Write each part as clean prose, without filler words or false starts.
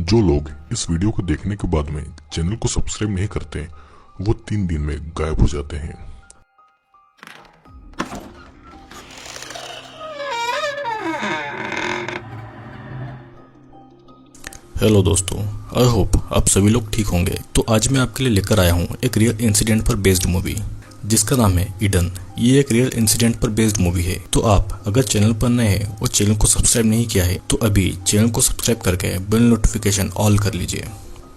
जो लोग इस वीडियो को देखने के बाद में चैनल को सब्सक्राइब नहीं करते वो 3 दिन में गायब हो जाते हैं। हेलो दोस्तों, आई होप आप सभी लोग ठीक होंगे। तो आज मैं आपके लिए लेकर आया हूँ एक रियल इंसिडेंट पर बेस्ड मूवी जिसका नाम है ईडन। ये एक रियल इंसिडेंट पर बेस्ड मूवी है। तो आप अगर चैनल पर नए हैं और चैनल को सब्सक्राइब नहीं किया है तो अभी चैनल को सब्सक्राइब करके बेल नोटिफिकेशन ऑल कर लीजिए।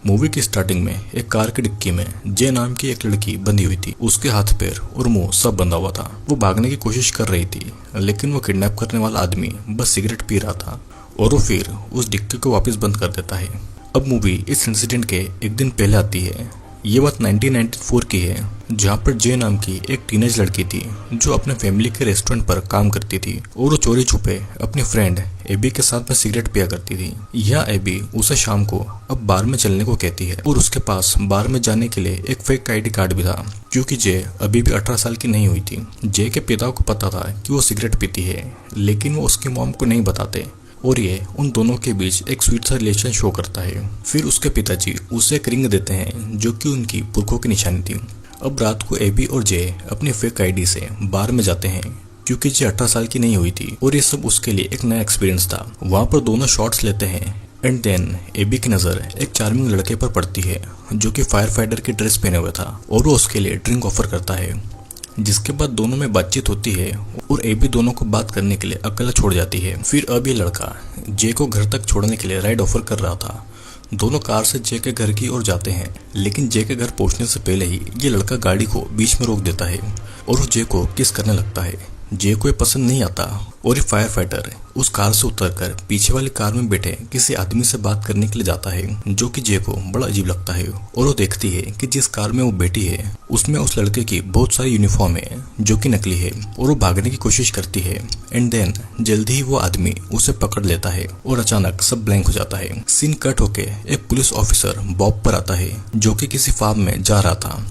मूवी की स्टार्टिंग में एक कार की डिक्की में जे नाम की एक लड़की बंधी हुई थी। उसके हाथ पैर और मुंह सब बंधा हुआ था। वो भागने की कोशिश कर रही थी लेकिन वो किडनैप करने वाला आदमी बस सिगरेट पी रहा था और वो फिर उस डिक्की को वापस बंद कर देता है। अब मूवी इस इंसिडेंट के एक दिन पहले आती है। ये बात 1994 की है, जहाँ पर जे नाम की एक टीनेज लड़की थी जो अपने फैमिली के रेस्टोरेंट पर काम करती थी और वो चोरी छुपे अपनी फ्रेंड एबी के साथ में सिगरेट पिया करती थी। यह एबी उसे शाम को अब बार में चलने को कहती है और उसके पास बार में जाने के लिए एक फेक आईडी कार्ड भी था क्योंकि जे अभी भी 18 साल की नहीं हुई थी। जे के पिता को पता था कि वो सिगरेट पीती है लेकिन वो उसकी मॉम को नहीं बताते और ये उन दोनों के बीच एक स्वीट सा रिलेशन शो करता है। फिर उसके पिताजी उसे एक रिंग देते हैं जो कि उनकी पुरखों की निशानी थी। अब रात को एबी और जे अपनी फेक आईडी से बार में जाते हैं क्योंकि जे 18 साल की नहीं हुई थी और ये सब उसके लिए एक नया एक्सपीरियंस था। वहाँ पर दोनों शॉट्स लेते हैं एंड देन एबी की नजर एक चार्मिंग लड़के पर पड़ती है जो कि फायर फाइटर की ड्रेस पहने हुए था और वो उसके लिए ड्रिंक ऑफर करता है। जिसके बाद दोनों में बातचीत होती है और एबी दोनों को बात करने के लिए अकेला छोड़ जाती है। फिर अब ये लड़का जे को घर तक छोड़ने के लिए राइड ऑफर कर रहा था। दोनों कार से जे के घर की ओर जाते हैं लेकिन जे के घर पहुंचने से पहले ही ये लड़का गाड़ी को बीच में रोक देता है और वो जे को किस करने लगता है। जे को ये पसंद नहीं आता और ये फायर फाइटर उस कार से उतरकर पीछे वाली कार में बैठे किसी आदमी से बात करने के लिए जाता है जो कि जे को बड़ा अजीब लगता है और वो देखती है कि जिस कार में वो बैठी है उसमें उस लड़के की बहुत सारी यूनिफॉर्म है जो कि नकली है और वो भागने की कोशिश करती है एंड देन जल्दी ही वो आदमी उसे पकड़ लेता है और अचानक सब ब्लैंक हो जाता है। सीन कट होके एक पुलिस ऑफिसर बॉब पर आता है जो कि किसी फार्म में जा रहा था।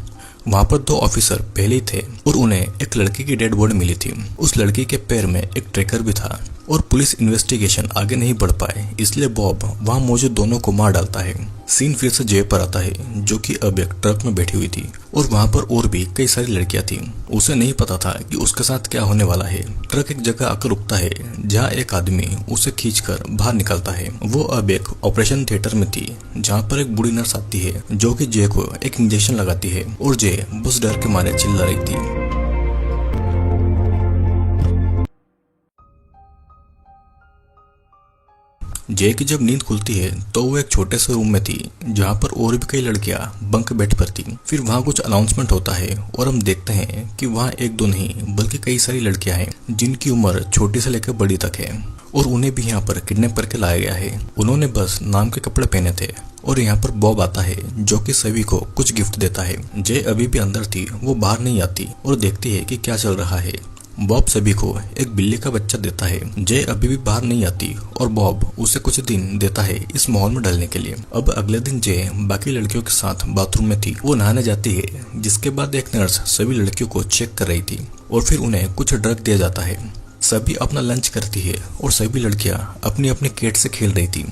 वहाँ पर 2 ऑफिसर पहले ही थे और उन्हें एक लड़की की डेड बॉडी मिली थी। उस लड़की के पैर में एक ट्रैकर भी था और पुलिस इन्वेस्टिगेशन आगे नहीं बढ़ पाए इसलिए बॉब वहाँ मौजूद दोनों को मार डालता है। सीन फिर से जे पर आता है जो कि अब एक ट्रक में बैठी हुई थी और वहाँ पर और भी कई सारी लड़कियां थी। उसे नहीं पता था कि उसके साथ क्या होने वाला है। ट्रक एक जगह आकर रुकता है जहाँ एक आदमी उसे खींचकर बाहर निकालता है। वो अब एक ऑपरेशन थिएटर में थी जहाँ पर एक बूढ़ी नर्स आती है जो कि जे को एक इंजेक्शन लगाती है और जे बस डर के मारे चिल्ला रही थी। जे की जब नींद खुलती है तो वो एक छोटे से रूम में थी जहाँ पर और भी कई लड़कियां बंक बेड पर थी। फिर वहाँ कुछ अनाउंसमेंट होता है और हम देखते हैं कि वहाँ एक दो नहीं बल्कि कई सारी लड़कियां हैं जिनकी उम्र छोटी से लेकर बड़ी तक है और उन्हें भी यहाँ पर किडनैप करके लाया गया है। उन्होंने बस नाम के कपड़े पहने थे और यहाँ पर बॉब आता है जो कि सभी को कुछ गिफ्ट देता है। जे अभी भी अंदर थी, वो बाहर नहीं आती और देखती है कि क्या चल रहा है। बॉब सभी को एक बिल्ली का बच्चा देता है। जे अभी भी बाहर नहीं आती और बॉब उसे कुछ दिन देता है इस माहौल में ढलने के लिए। अब अगले दिन जे बाकी लड़कियों के साथ बाथरूम में थी। वो नहाने जाती है जिसके बाद एक नर्स सभी लड़कियों को चेक कर रही थी और फिर उन्हें कुछ ड्रग दिया जाता है। सभी अपना लंच करती है और सभी लड़कियां अपनी अपनी कैट से खेल रही थी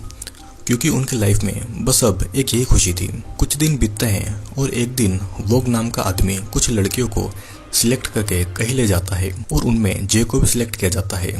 क्योंकि उनके लाइफ में बस अब एक यही खुशी थी। कुछ दिन बीतते हैं और एक दिन वोग नाम का आदमी कुछ लड़कियों को सिलेक्ट करके कहीं ले जाता है और उनमें जे को भी सिलेक्ट किया जाता है।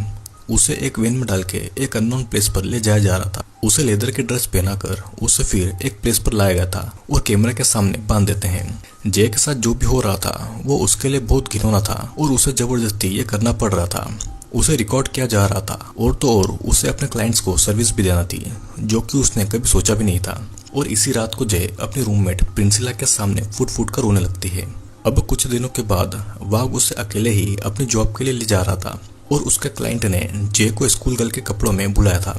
उसे एक वैन में डाल के एक अननोन प्लेस पर ले जाया जा रहा था। उसे लेदर की ड्रेस पहनाकर उसे फिर एक प्लेस पर लाया गया था और कैमरे के सामने बांध देते हैं। जे के साथ जो भी हो रहा था वो उसके लिए बहुत घिनौना था और उसे जबरदस्ती ये करना पड़ रहा था। उसे रिकॉर्ड किया जा रहा था और तो और उसे अपने क्लाइंट्स को सर्विस भी देना थी जो कि उसने कभी सोचा भी नहीं था। और इसी रात को जे अपनी रूममेट प्रिंसिला के सामने फुट फुट कर रोने लगती है। अब कुछ दिनों के बाद वाग उसे अकेले ही अपनी जॉब के लिए ले जा रहा था और उसके क्लाइंट ने जे को स्कूल गर्ल के कपड़ों में बुलाया था।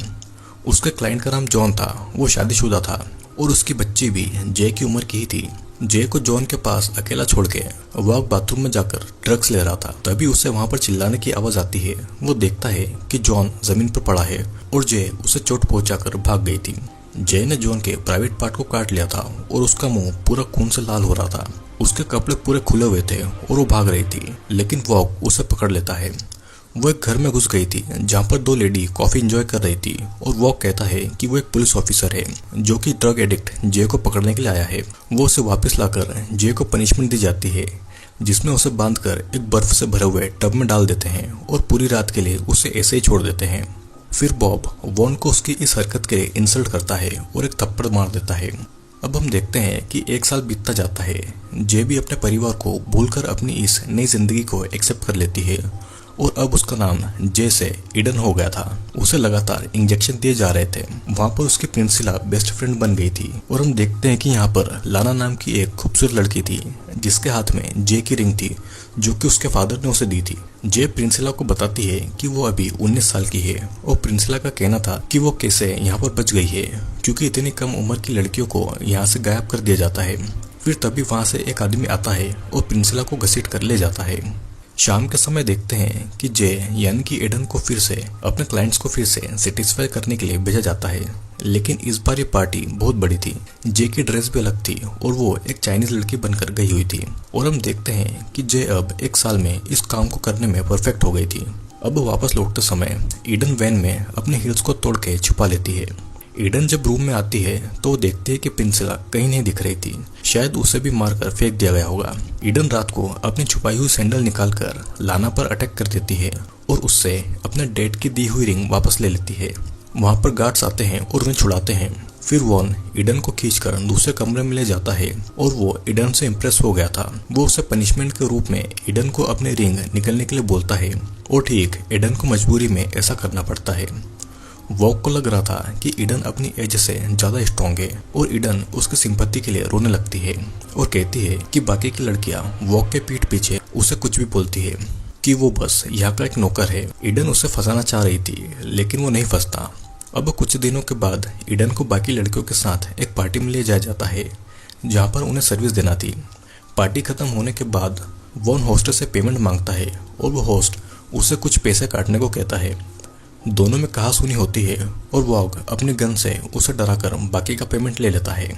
उसके क्लाइंट का नाम जॉन था। वो शादीशुदा था और उसकी बच्ची भी जे की उम्र की ही थी। जे को जॉन के पास अकेला छोड़ के वाग बाथरूम में जाकर ड्रग्स ले रहा था। तभी उसे वहां पर चिल्लाने की आवाज आती है। वो देखता है कि जॉन जमीन पर पड़ा है और जे उसे चोट पहुंचाकर भाग गई थी। जे ने जॉन के प्राइवेट पार्ट को काट लिया था और उसका मुंह पूरा खून से लाल हो रहा था। उसके कपड़े पूरे खुले हुए थे और वो भाग रही थी लेकिन वॉग उसे पकड़ लेता है। वो एक घर में घुस गई थी जहाँ पर दो लेडी कॉफी एंजॉय कर रही थी और वो कहता है कि वो एक पुलिस ऑफिसर है जो कि ड्रग एडिक्ट जे को पकड़ने के लिए आया है। वो उसे वापस लाकर जे को पनिशमेंट दी जाती है जिसमें उसे बांधकर एक बर्फ से भरे हुए टब में डाल देते हैं और पूरी रात के लिए उसे ऐसे ही छोड़ देते हैं। फिर बॉब वॉन को उसकी इस हरकत के लिए इंसल्ट करता है और एक थप्पड़ मार देता है। अब हम देखते हैं कि एक साल बीतता जाता है। जे भी अपने परिवार को भूलकर अपनी इस नई जिंदगी को एक्सेप्ट कर लेती है और अब उसका नाम जे से ईडन हो गया था। उसे लगातार इंजेक्शन दिए जा रहे थे। वहाँ पर उसकी प्रिंसिला बेस्ट फ्रेंड बन गई थी और हम देखते हैं कि यहाँ पर लाना नाम की एक खूबसूरत लड़की थी जिसके हाथ में जे की रिंग थी जो कि उसके फादर ने उसे दी थी। जे प्रिंसिला को बताती है कि वो अभी 19 साल की है और प्रिंसिला का कहना था कि वो कैसे यहाँ पर बच गई है क्योंकि इतनी कम उम्र की लड़कियों को यहाँ से गायब कर दिया जाता है। फिर तभी वहाँ से एक आदमी आता है और प्रिंसिला को घसीट कर ले जाता है। शाम के समय देखते हैं कि जे यानी कि एडन को फिर से अपने क्लाइंट्स को फिर से सेटिस्फाई करने के लिए भेजा जाता है, लेकिन इस बार ये पार्टी बहुत बड़ी थी। जे की ड्रेस भी अलग थी और वो एक चाइनीज लड़की बनकर गई हुई थी और हम देखते हैं कि जे अब एक साल में इस काम को करने में परफेक्ट हो गई थी। अब वापस लौटते समय ईडन वैन में अपने हील्स को तोड़ के छुपा लेती है। ईडन जब रूम में आती है तो वो देखती है कि प्रिंसिला कहीं नहीं दिख रही थी, शायद उसे भी मारकर फेंक दिया गया होगा। ईडन रात को अपनी छुपाई हुई सैंडल निकालकर लाना पर अटैक कर देती है और उससे अपने डैड की दी हुई रिंग वापस ले लेती है। वहाँ पर गार्ड्स आते हैं और उन्हें छुड़ाते हैं। फिर वॉन ईडन को खींचकर दूसरे कमरे में ले जाता है और वो ईडन से इम्प्रेस हो गया था। वो उसे पनिशमेंट के रूप में ईडन को अपनी रिंग निकलने के लिए बोलता है और ठीक ईडन को मजबूरी में ऐसा करना पड़ता है। वॉक को लग रहा था कि ईडन अपनी एज से ज्यादा स्ट्रॉन्ग है और ईडन उसकी सिंपैथी के लिए रोने लगती है और कहती है कि बाकी की लड़कियां वॉक के पीठ पीछे उसे कुछ भी बोलती है कि वो बस यहाँ का एक नौकर है। ईडन उसे फंसाना चाह रही थी लेकिन वो नहीं फंसता। अब कुछ दिनों के बाद ईडन को बाकी लड़कियों के साथ एक पार्टी में ले जाया जाता है जहाँ पर उन्हें सर्विस देना थी। पार्टी खत्म होने के बाद वॉन होस्ट से पेमेंट मांगता है और वो होस्ट उसे कुछ पैसे काटने को कहता है। दोनों में कहासुनी होती है और वॉग अपने गन से उसे डराकर बाकी का पेमेंट ले लेता है।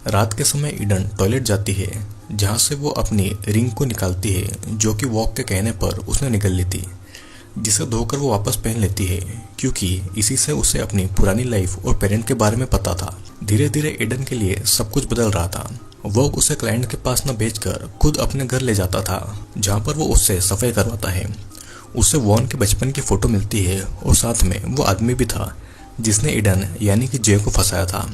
रात के समय ईडन टॉयलेट जाती है जहाँ से वो अपनी रिंग को निकालती है जो कि वॉग के कहने पर उसने निकल ली थी, जिसे धोकर वो वापस पहन लेती है क्योंकि इसी से उसे अपनी पुरानी लाइफ और पेरेंट के बारे में पता था। धीरे धीरे ईडन के लिए सब कुछ बदल रहा था। वॉग उसे क्लाइंट के पास न भेजकर खुद अपने घर ले जाता था जहाँ पर वो उससे सफाई करवाता है। उसे वॉन के बचपन की फोटो मिलती है और साथ में वो आदमी भी था जिसने ईडन यानी कि जे को फंसाया था।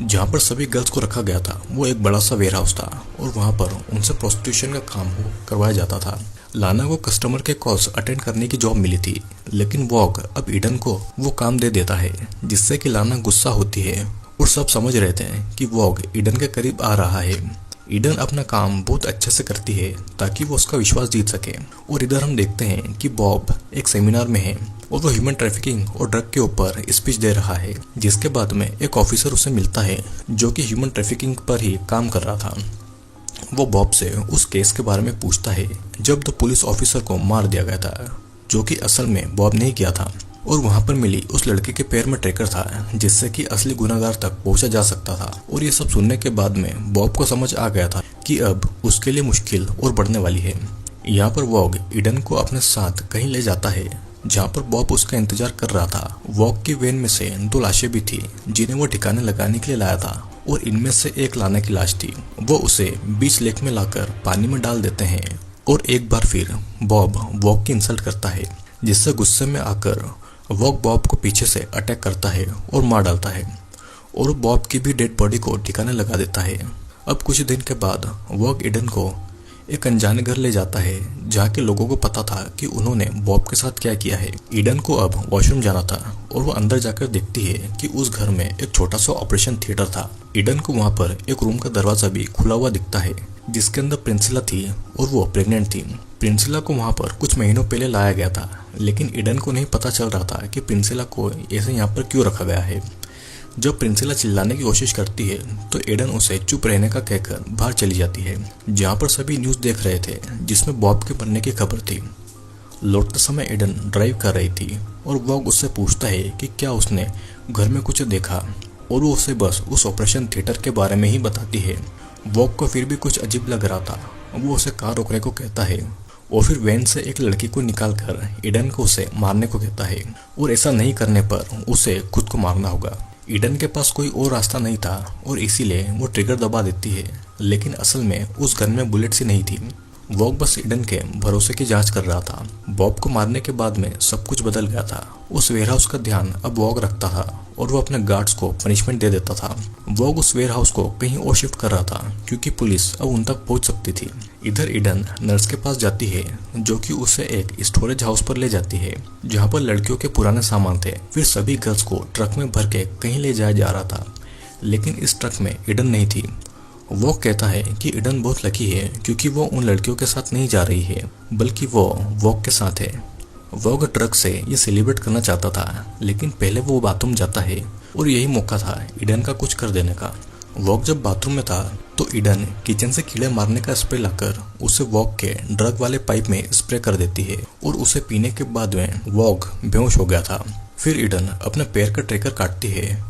जहाँ पर सभी गर्ल्स को रखा गया था वो एक बड़ा सा वेयर हाउस था और वहाँ पर उनसे प्रोस्टिट्यूशन का काम करवाया जाता था। लाना को कस्टमर के कॉल्स अटेंड करने की जॉब मिली थी, लेकिन वॉग अब ईडन को वो काम दे देता है जिससे कि लाना गुस्सा होती है और सब समझ रहे थे कि वॉग ईडन के करीब आ रहा है। ईडन अपना काम बहुत अच्छे से करती है ताकि वो उसका विश्वास जीत सके। और इधर हम देखते हैं कि बॉब एक सेमिनार में है और वो ह्यूमन ट्रैफिकिंग और ड्रग के ऊपर स्पीच दे रहा है, जिसके बाद में एक ऑफिसर उसे मिलता है जो कि ह्यूमन ट्रैफिकिंग पर ही काम कर रहा था। वो बॉब से उस केस के बारे में पूछता है जब द पुलिस ऑफिसर को मार दिया गया था, जो कि असल में बॉब ने ही किया था। और वहाँ पर मिली उस लड़के के पैर में ट्रैकर था जिससे कि असली गुनाहगार तक पहुंचा जा सकता था। और ये सब सुनने के बाद में बॉब को समझ आ गया था कि अब उसके लिए मुश्किल और बढ़ने वाली है। यहाँ पर वॉग ईडन को अपने साथ कहीं ले जाता है जहाँ पर बॉब उसका इंतजार कर रहा था। वॉग की वैन में से 2 लाशें भी थी जिन्हें वो ठिकाने लगाने के लिए लाया था और इनमें से एक लाना की लाश थी। वो उसे बीच लेक में लाकर पानी में डाल देते हैं और एक बार फिर बॉब वॉग की इंसल्ट करता है, जिससे गुस्से में आकर वॉग बॉब को पीछे से अटैक करता है और मार डालता है और बॉब की भी डेड बॉडी को ठिकाने लगा देता है। अब कुछ दिन के बाद वॉग ईडन को एक अनजाने घर ले जाता है जहाँ के लोगों को पता था कि उन्होंने बॉब के साथ क्या किया है। ईडन को अब वॉशरूम जाना था और वो अंदर जाकर देखती है कि उस घर में एक छोटा सा ऑपरेशन थिएटर था। ईडन को वहाँ पर एक रूम का दरवाजा भी खुला हुआ दिखता है जिसके अंदर प्रिंसिला थी और वो प्रेग्नेंट थी। प्रिंसिला को वहाँ पर कुछ महीनों पहले लाया गया था, लेकिन ईडन को नहीं पता चल रहा था कि प्रिंसिला को ऐसे यहाँ पर क्यों रखा गया है। जब प्रिंसिला चिल्लाने की कोशिश करती है तो ईडन उसे चुप रहने का कहकर बाहर चली जाती है, जहाँ पर सभी न्यूज़ देख रहे थे जिसमें बॉब के मरने की खबर थी। लौटते समय ईडन ड्राइव कर रही थी और वॉग उससे पूछता है कि क्या उसने घर में कुछ देखा और वो उसे बस उस ऑपरेशन थिएटर के बारे में ही बताती है। वॉग को फिर भी कुछ अजीब लग रहा था। वो उसे कार रोकने को कहता है और फिर वैन से एक लड़की को निकालकर ईडन को उसे मारने को कहता है और ऐसा नहीं करने पर उसे खुद को मारना होगा। ईडन के पास कोई और रास्ता नहीं था और इसीलिए वो ट्रिगर दबा देती है, लेकिन असल में उस गन में बुलेट्स ही नहीं थी। वॉग बस ईडन के भरोसे की जांच कर रहा था। बॉब को मारने के बाद में सब कुछ बदल गया था। उस वेयरहाउस का ध्यान अब वॉग रखता था और वो अपने गार्ड्स को पनिशमेंट दे देता था। वॉग उस वेयरहाउस को कहीं और शिफ्ट कर रहा था क्योंकि पुलिस अब उन तक पहुंच सकती थी। इधर ईडन नर्स के पास जाती है जो कि उसे एक स्टोरेज हाउस पर ले जाती है जहां पर लड़कियों के पुराने सामान थे। फिर सभी गर्ल्स को ट्रक में भर के कहीं ले जाया जा रहा था, लेकिन इस ट्रक में ईडन नहीं थी। वॉग कहता है कि ईडन बहुत लकी है क्योंकि वो उन लड़कियों के साथ नहीं जा रही है बल्कि वो वॉग के साथ है। वॉग ट्रक से ये सेलिब्रेट करना चाहता था, लेकिन पहले वो बाथरूम जाता है और यही मौका था ईडन का कुछ कर देने का। वॉग जब बाथरूम में था तो ईडन किचन से कीड़े मारने का स्प्रे लाकर उसे वॉग के ड्रग वाले पाइप में स्प्रे कर देती है और उसे पीने के बाद में वॉग बेहोश हो गया था। फिर ईडन अपने पैर का ट्रैकर काटती है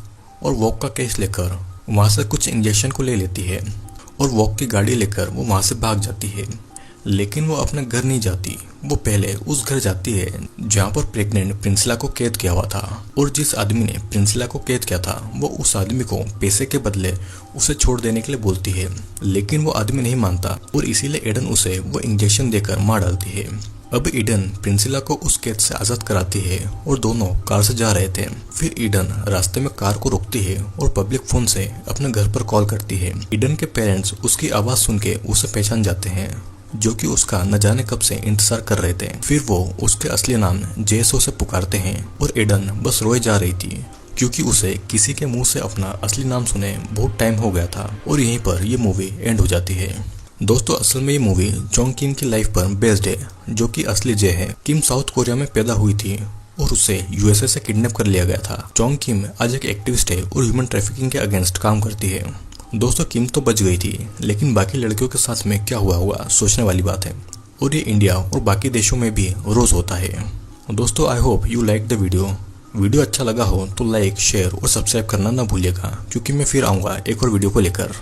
और वॉग का केस लेकर वहां से कुछ इंजेक्शन को ले लेती है और वॉग की गाड़ी लेकर वो वहां से भाग जाती है। लेकिन वो अपने घर नहीं जाती, वो पहले उस घर जाती है जहाँ पर प्रेग्नेंट प्रिंसिला को कैद किया हुआ था और जिस आदमी ने प्रिंसिला को कैद किया था वो उस आदमी को पैसे के बदले उसे छोड़ देने के लिए बोलती है, लेकिन वो आदमी नहीं मानता और इसीलिए ईडन उसे वो इंजेक्शन देकर मार डालती है। अब ईडन प्रिंसिला को उस कैद से आजाद कराती है और दोनों कार से जा रहे थे। फिर ईडन रास्ते में कार को रोकती है और पब्लिक फोन से अपने घर पर कॉल करती है। ईडन के पेरेंट्स उसकी आवाज सुन के उसे पहचान जाते हैं, जो कि उसका न जाने कब से इंतजार कर रहे थे। फिर वो उसके असली नाम जेसो से पुकारते हैं और ईडन बस रोए जा रही थी क्योंकि उसे किसी के मुंह से अपना असली नाम सुने बहुत टाइम हो गया था। और यहीं पर ये मूवी एंड हो जाती है। दोस्तों, असल में ये मूवी जोंग किम की लाइफ पर बेस्ड है, जो कि असली जे है। किम साउथ कोरिया में पैदा हुई थी और उसे यूएसए से किडनैप कर लिया गया था। जोंग किम आज एक एक्टिविस्ट है और ह्यूमन ट्रैफिकिंग के अगेंस्ट काम करती है। दोस्तों, किम तो बच गई थी, लेकिन बाकी लड़कियों के साथ में क्या हुआ होगा सोचने वाली बात है और ये इंडिया और बाकी देशों में भी रोज होता है। दोस्तों, I hope you like the video अच्छा लगा हो तो लाइक, शेयर और सब्सक्राइब करना ना भूलिएगा क्योंकि मैं फिर आऊँगा एक और वीडियो को लेकर।